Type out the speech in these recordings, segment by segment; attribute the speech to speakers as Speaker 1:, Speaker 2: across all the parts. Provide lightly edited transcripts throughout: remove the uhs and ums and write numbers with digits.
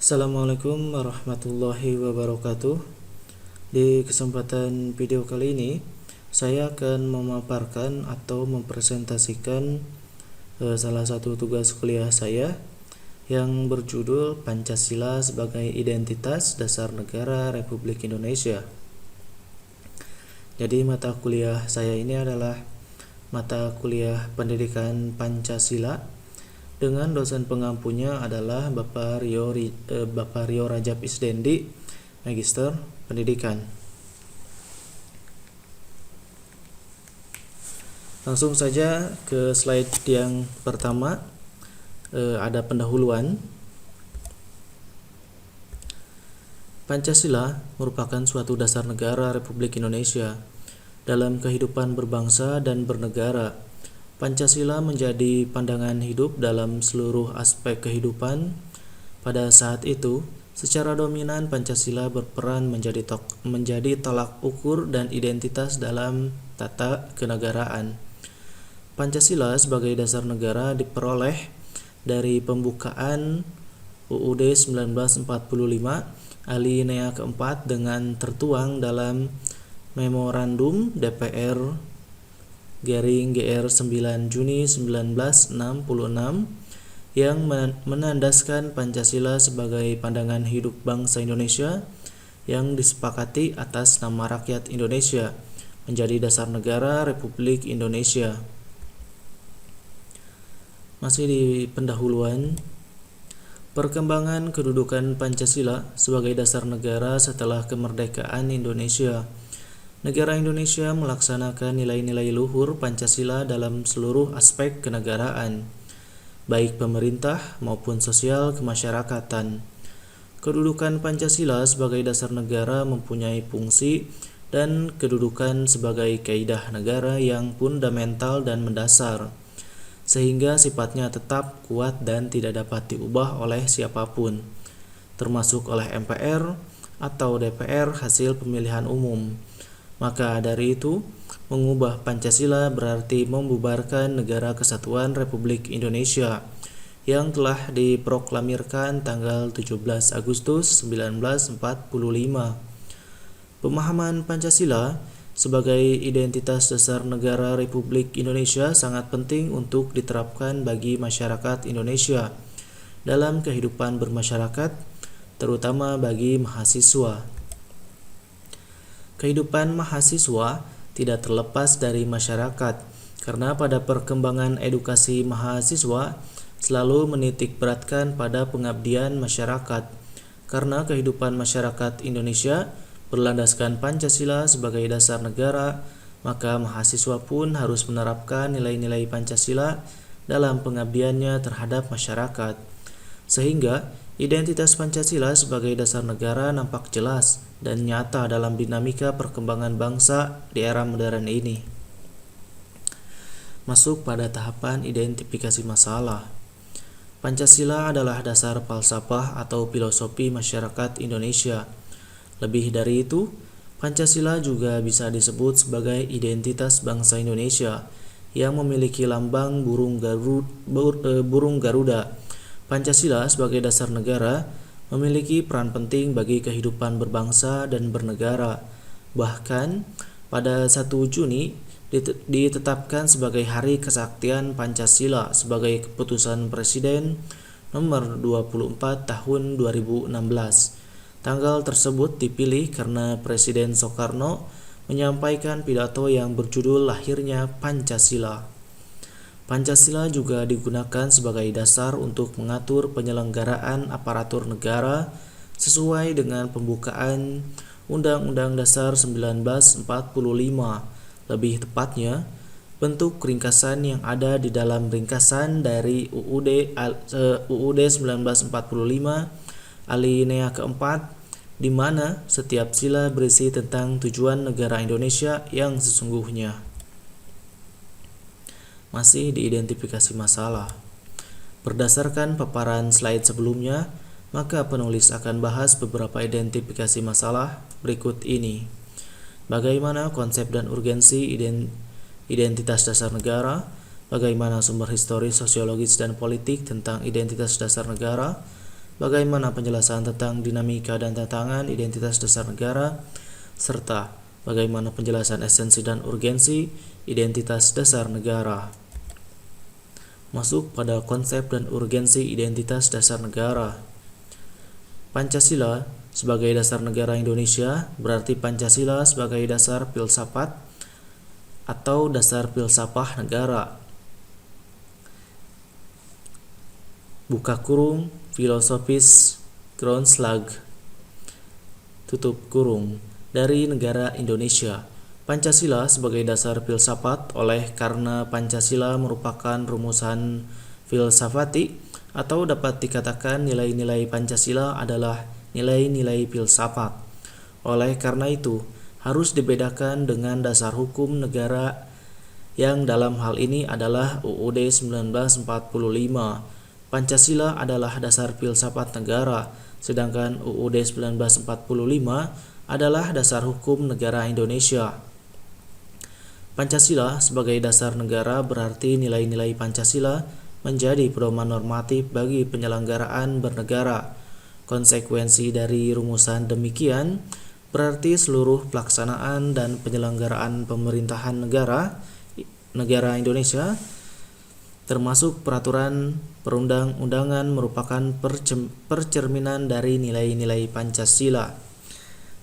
Speaker 1: Assalamualaikum warahmatullahi wabarakatuh. Di kesempatan video kali ini, saya akan memaparkan atau mempresentasikan salah satu tugas kuliah saya yang berjudul Pancasila sebagai Identitas Dasar Negara Republik Indonesia. Jadi mata kuliah saya ini adalah mata kuliah Pendidikan Pancasila dengan dosen pengampunya adalah Bapak Rio Rajab Isdendi, Magister Pendidikan. Langsung saja ke slide yang pertama. Ada pendahuluan. Pancasila merupakan suatu dasar negara Republik Indonesia. Dalam kehidupan berbangsa dan bernegara, Pancasila menjadi pandangan hidup dalam seluruh aspek kehidupan. Pada saat itu, secara dominan Pancasila berperan menjadi tolak ukur dan identitas dalam tata kenegaraan. Pancasila sebagai dasar negara diperoleh dari pembukaan UUD 1945 alinea keempat dengan tertuang dalam Memorandum DPR GR 9 Juni 1966 yang menandaskan Pancasila sebagai pandangan hidup bangsa Indonesia yang disepakati atas nama rakyat Indonesia menjadi dasar negara Republik Indonesia. Masih di pendahuluan, perkembangan kedudukan Pancasila sebagai dasar negara setelah kemerdekaan Indonesia. Negara Indonesia melaksanakan nilai-nilai luhur Pancasila dalam seluruh aspek kenegaraan, baik pemerintah maupun sosial kemasyarakatan. Kedudukan Pancasila sebagai dasar negara mempunyai fungsi dan kedudukan sebagai kaidah negara yang fundamental dan mendasar, sehingga sifatnya tetap kuat dan tidak dapat diubah oleh siapapun, termasuk oleh MPR atau DPR hasil pemilihan umum. Maka dari itu, mengubah Pancasila berarti membubarkan Negara Kesatuan Republik Indonesia yang telah diproklamirkan tanggal 17 Agustus 1945. Pemahaman Pancasila sebagai identitas dasar negara Republik Indonesia sangat penting untuk diterapkan bagi masyarakat Indonesia dalam kehidupan bermasyarakat, terutama bagi mahasiswa. Kehidupan mahasiswa tidak terlepas dari masyarakat, karena pada perkembangan edukasi mahasiswa selalu menitik beratkan pada pengabdian masyarakat. Karena kehidupan masyarakat Indonesia berlandaskan Pancasila sebagai dasar negara, maka mahasiswa pun harus menerapkan nilai-nilai Pancasila dalam pengabdiannya terhadap masyarakat. Sehingga identitas Pancasila sebagai dasar negara nampak jelas dan nyata dalam dinamika perkembangan bangsa di era modern ini. Masuk pada tahapan identifikasi masalah. Pancasila adalah dasar falsafah atau filosofi masyarakat Indonesia. Lebih dari itu, Pancasila juga bisa disebut sebagai identitas bangsa Indonesia yang memiliki lambang burung Garuda. Pancasila sebagai dasar negara memiliki peran penting bagi kehidupan berbangsa dan bernegara. Bahkan pada 1 Juni ditetapkan sebagai Hari Kesaktian Pancasila sebagai keputusan Presiden nomor 24 tahun 2016. Tanggal tersebut dipilih karena Presiden Soekarno menyampaikan pidato yang berjudul Lahirnya Pancasila. Pancasila juga digunakan sebagai dasar untuk mengatur penyelenggaraan aparatur negara sesuai dengan pembukaan Undang-Undang Dasar 1945. Lebih tepatnya, bentuk ringkasan yang ada di dalam ringkasan dari UUD 1945 alinea keempat, di mana setiap sila berisi tentang tujuan negara Indonesia yang sesungguhnya. Masih diidentifikasi masalah. Berdasarkan paparan slide sebelumnya, maka penulis akan bahas beberapa identifikasi masalah berikut ini. Bagaimana konsep dan urgensi identitas dasar negara, bagaimana sumber historis, sosiologis, dan politik tentang identitas dasar negara, bagaimana penjelasan tentang dinamika dan tantangan identitas dasar negara, serta bagaimana penjelasan esensi dan urgensi identitas dasar negara. Masuk pada konsep dan urgensi identitas dasar negara. Pancasila sebagai dasar negara Indonesia berarti Pancasila sebagai dasar filsafat atau dasar filsafah negara. Buka kurung filosofis Grundslag tutup kurung dari negara Indonesia. Pancasila sebagai dasar filsafat karena Pancasila merupakan rumusan filsafati atau dapat dikatakan nilai-nilai Pancasila adalah nilai-nilai filsafat. Oleh karena itu, harus dibedakan dengan dasar hukum negara yang dalam hal ini adalah UUD 1945. Pancasila adalah dasar filsafat negara, sedangkan UUD 1945 adalah dasar hukum negara Indonesia. Pancasila sebagai dasar negara berarti nilai-nilai Pancasila menjadi pedoman normatif bagi penyelenggaraan bernegara. Konsekuensi dari rumusan demikian berarti seluruh pelaksanaan dan penyelenggaraan pemerintahan negara Indonesia, termasuk peraturan perundang-undangan, merupakan percerminan dari nilai-nilai Pancasila.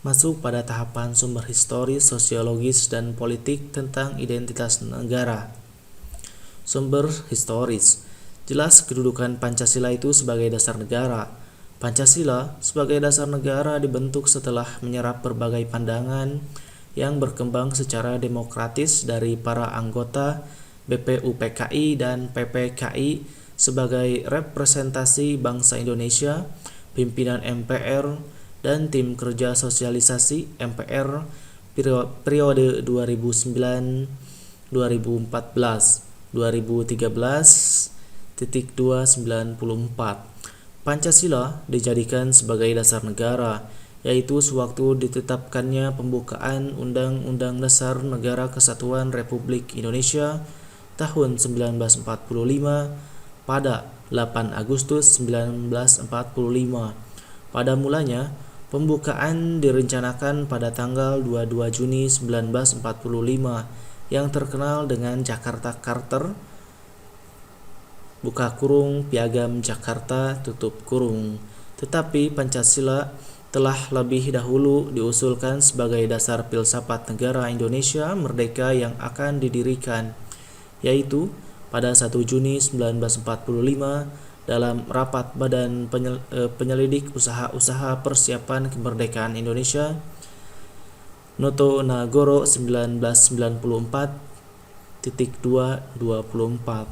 Speaker 1: Masuk pada tahapan sumber historis, sosiologis, dan politik tentang identitas negara. Sumber historis. Jelas kedudukan Pancasila itu sebagai dasar negara. Pancasila sebagai dasar negara dibentuk setelah menyerap berbagai pandangan yang berkembang secara demokratis dari para anggota BPUPKI dan PPKI sebagai representasi bangsa Indonesia, pimpinan MPR, dan tim kerja sosialisasi MPR periode 2009, 2014, 2013.294. Pancasila dijadikan sebagai dasar negara, yaitu sewaktu ditetapkannya pembukaan Undang-Undang Dasar Negara Kesatuan Republik Indonesia tahun 1945 pada 8 Agustus 1945. Pada mulanya, pembukaan direncanakan pada tanggal 22 Juni 1945 yang terkenal dengan Jakarta Charter, buka kurung Piagam Jakarta tutup kurung. Tetapi Pancasila telah lebih dahulu diusulkan sebagai dasar filsafat negara Indonesia merdeka yang akan didirikan, yaitu pada 1 Juni 1945 dalam rapat Badan Penyelidik Usaha-Usaha Persiapan Kemerdekaan Indonesia Noto Nagoro 1994.224.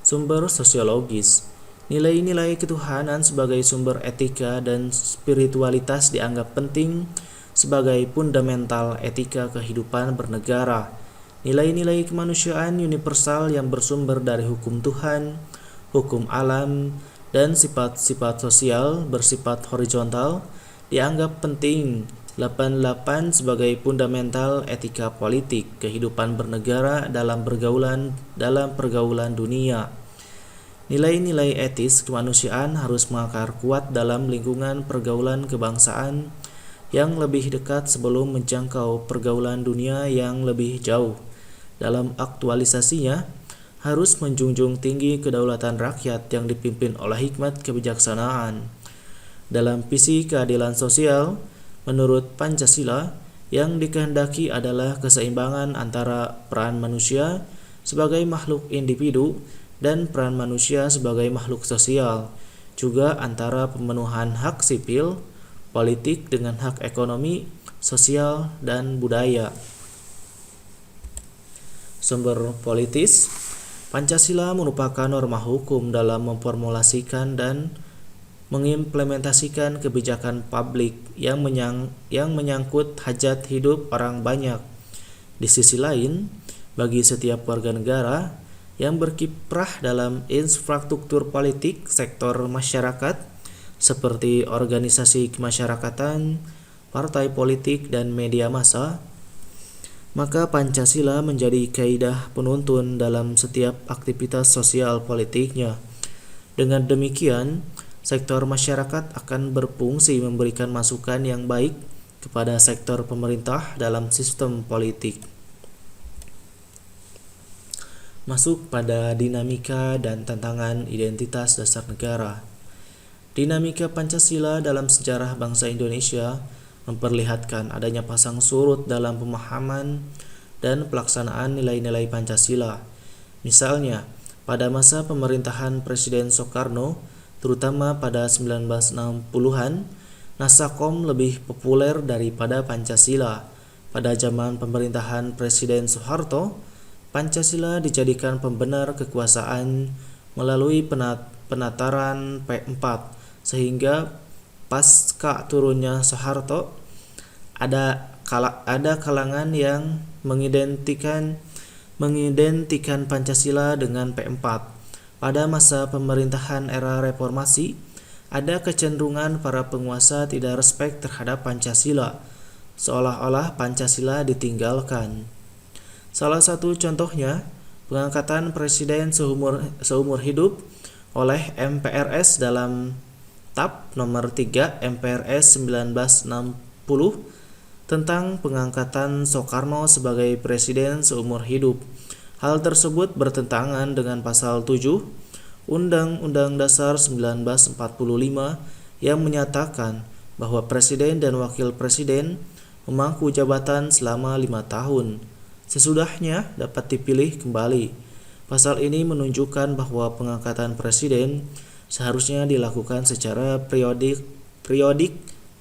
Speaker 1: Sumber sosiologis. Nilai-nilai ketuhanan sebagai sumber etika dan spiritualitas dianggap penting sebagai fundamental etika kehidupan bernegara. Nilai-nilai kemanusiaan universal yang bersumber dari hukum Tuhan, hukum alam, dan sifat-sifat sosial bersifat horizontal dianggap penting. 88 sebagai fundamental etika politik kehidupan bernegara dalam pergaulan dunia. Nilai-nilai etis kemanusiaan harus mengakar kuat dalam lingkungan pergaulan kebangsaan yang lebih dekat sebelum menjangkau pergaulan dunia yang lebih jauh. Dalam aktualisasinya, harus menjunjung tinggi kedaulatan rakyat yang dipimpin oleh hikmat kebijaksanaan. Dalam visi keadilan sosial, menurut Pancasila, yang dikehendaki adalah keseimbangan antara peran manusia sebagai makhluk individu dan peran manusia sebagai makhluk sosial, juga antara pemenuhan hak sipil, politik dengan hak ekonomi, sosial, dan budaya. Sumber politis. Pancasila merupakan norma hukum dalam memformulasikan dan mengimplementasikan kebijakan publik yang menyangkut hajat hidup orang banyak. Di sisi lain, bagi setiap warga negara yang berkiprah dalam infrastruktur politik sektor masyarakat seperti organisasi kemasyarakatan, partai politik, dan media massa, maka Pancasila menjadi kaidah penuntun dalam setiap aktivitas sosial politiknya. Dengan demikian, sektor masyarakat akan berfungsi memberikan masukan yang baik kepada sektor pemerintah dalam sistem politik. Masuk pada dinamika dan tantangan identitas dasar negara. Dinamika Pancasila dalam sejarah bangsa Indonesia memperlihatkan adanya pasang surut dalam pemahaman dan pelaksanaan nilai-nilai Pancasila. Misalnya, pada masa pemerintahan Presiden Soekarno, terutama pada 1960-an, Nasakom lebih populer daripada Pancasila. Pada zaman pemerintahan Presiden Soeharto, Pancasila dijadikan pembenar kekuasaan melalui penataran P4, sehingga pasca turunnya Soeharto ada kalangan yang mengidentikan Pancasila dengan P4. Pada masa pemerintahan era reformasi, ada kecenderungan para penguasa tidak respek terhadap Pancasila, seolah-olah Pancasila ditinggalkan. Salah satu contohnya, pengangkatan presiden seumur hidup oleh MPRS dalam TAP nomor 3 MPRS 1960 tentang pengangkatan Soekarno sebagai presiden seumur hidup. Hal tersebut bertentangan dengan pasal 7 Undang-Undang Dasar 1945 yang menyatakan bahwa presiden dan wakil presiden memangku jabatan selama 5 tahun. Sesudahnya dapat dipilih kembali. Pasal ini menunjukkan bahwa pengangkatan presiden seharusnya dilakukan secara periodik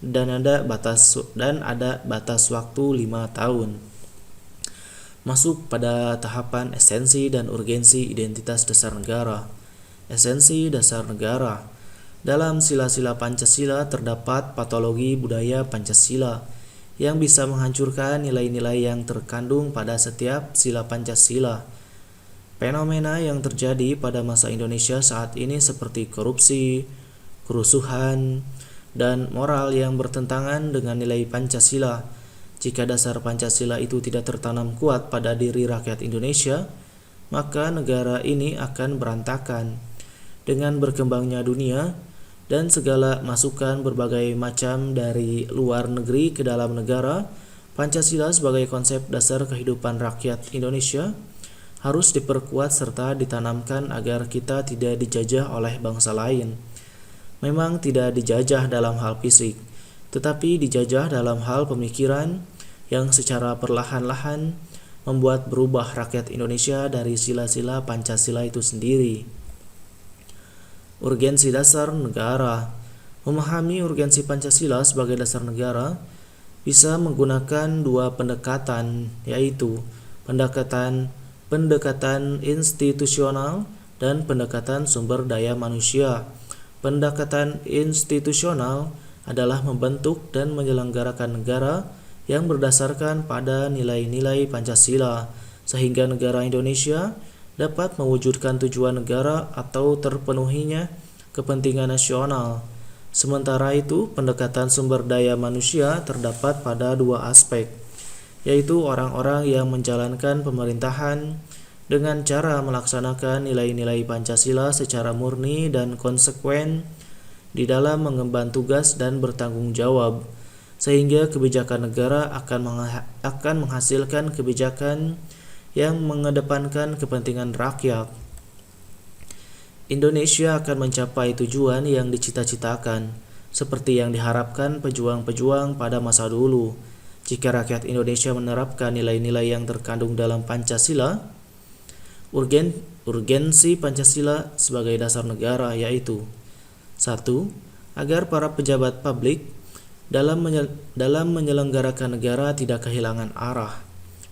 Speaker 1: dan ada batas waktu 5 tahun. Masuk pada tahapan esensi dan urgensi identitas dasar negara. Esensi dasar negara. Dalam sila-sila Pancasila terdapat patologi budaya Pancasila yang bisa menghancurkan nilai-nilai yang terkandung pada setiap sila Pancasila. Fenomena yang terjadi pada masa Indonesia saat ini seperti korupsi, kerusuhan, dan moral yang bertentangan dengan nilai Pancasila. Jika dasar Pancasila itu tidak tertanam kuat pada diri rakyat Indonesia, maka negara ini akan berantakan. Dengan berkembangnya dunia dan segala masukan berbagai macam dari luar negeri ke dalam negara, Pancasila sebagai konsep dasar kehidupan rakyat Indonesia harus diperkuat serta ditanamkan agar kita tidak dijajah oleh bangsa lain. Memang tidak dijajah dalam hal fisik, tetapi dijajah dalam hal pemikiran yang secara perlahan-lahan membuat berubah rakyat Indonesia dari sila-sila Pancasila itu sendiri. Urgensi dasar negara. Memahami urgensi Pancasila sebagai dasar negara bisa menggunakan dua pendekatan, yaitu pendekatan institusional dan pendekatan sumber daya manusia. Pendekatan institusional adalah membentuk dan menyelenggarakan negara yang berdasarkan pada nilai-nilai Pancasila, sehingga negara Indonesia dapat mewujudkan tujuan negara atau terpenuhinya kepentingan nasional. Sementara itu, pendekatan sumber daya manusia terdapat pada dua aspek, yaitu orang-orang yang menjalankan pemerintahan dengan cara melaksanakan nilai-nilai Pancasila secara murni dan konsekuen di dalam mengemban tugas dan bertanggung jawab, sehingga kebijakan negara akan menghasilkan kebijakan yang mengedepankan kepentingan rakyat. Indonesia akan mencapai tujuan yang dicita-citakan, seperti yang diharapkan pejuang-pejuang pada masa dulu. Jika rakyat Indonesia menerapkan nilai-nilai yang terkandung dalam Pancasila, urgensi Pancasila sebagai dasar negara yaitu 1. Agar para pejabat publik dalam menyelenggarakan negara tidak kehilangan arah.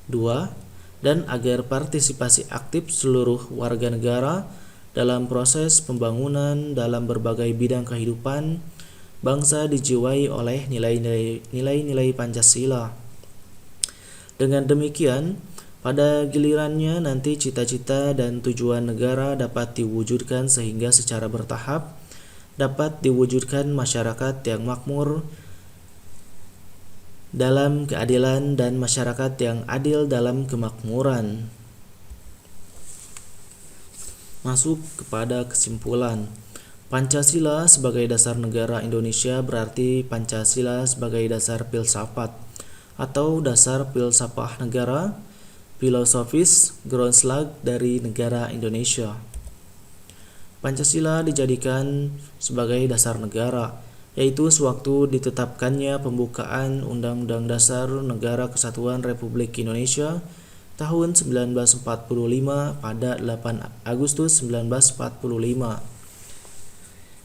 Speaker 1: 2. Dan agar partisipasi aktif seluruh warga negara dalam proses pembangunan dalam berbagai bidang kehidupan bangsa dijiwai oleh nilai-nilai Pancasila. Dengan demikian, pada gilirannya nanti cita-cita dan tujuan negara dapat diwujudkan sehingga secara bertahap dapat diwujudkan masyarakat yang makmur dalam keadilan dan masyarakat yang adil dalam kemakmuran. Masuk kepada kesimpulan. Pancasila sebagai dasar negara Indonesia berarti Pancasila sebagai dasar filsafat atau dasar filsafah negara, filosofis Grundslag dari negara Indonesia. Pancasila dijadikan sebagai dasar negara, yaitu sewaktu ditetapkannya pembukaan Undang-Undang Dasar Negara Kesatuan Republik Indonesia tahun 1945 pada 8 Agustus 1945.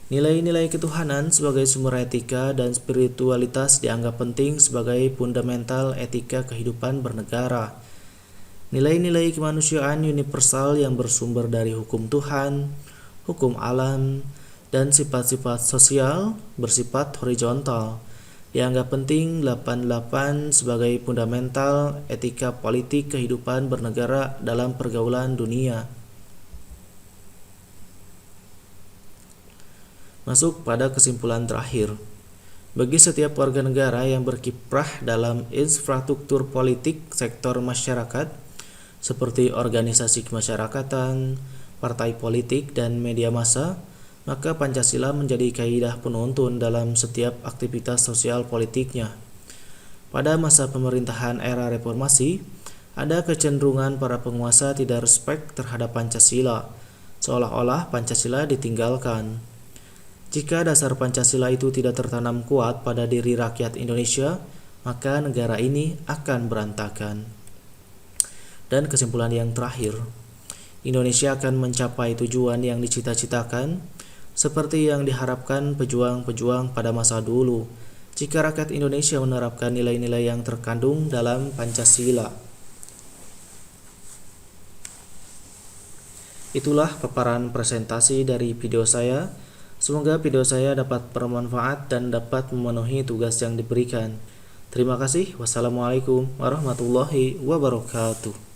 Speaker 1: Nilai-nilai ketuhanan sebagai sumber etika dan spiritualitas dianggap penting sebagai fundamental etika kehidupan bernegara. Nilai-nilai kemanusiaan universal yang bersumber dari hukum Tuhan, hukum alam, dan sifat-sifat sosial bersifat horizontal dianggap penting 88 sebagai fundamental etika politik kehidupan bernegara dalam pergaulan dunia. Masuk pada kesimpulan terakhir. Bagi setiap warga negara yang berkiprah dalam infrastruktur politik sektor masyarakat seperti organisasi kemasyarakatan, partai politik, dan media massa, maka Pancasila menjadi kaidah penuntun dalam setiap aktivitas sosial politiknya. Pada masa pemerintahan era reformasi, ada kecenderungan para penguasa tidak respek terhadap Pancasila, seolah-olah Pancasila ditinggalkan. Jika dasar Pancasila itu tidak tertanam kuat pada diri rakyat Indonesia, maka negara ini akan berantakan. Dan kesimpulan yang terakhir, Indonesia akan mencapai tujuan yang dicita-citakan, seperti yang diharapkan pejuang-pejuang pada masa dulu, jika rakyat Indonesia menerapkan nilai-nilai yang terkandung dalam Pancasila. Itulah paparan presentasi dari video saya. Semoga video saya dapat bermanfaat dan dapat memenuhi tugas yang diberikan. Terima kasih. Wassalamualaikum warahmatullahi wabarakatuh.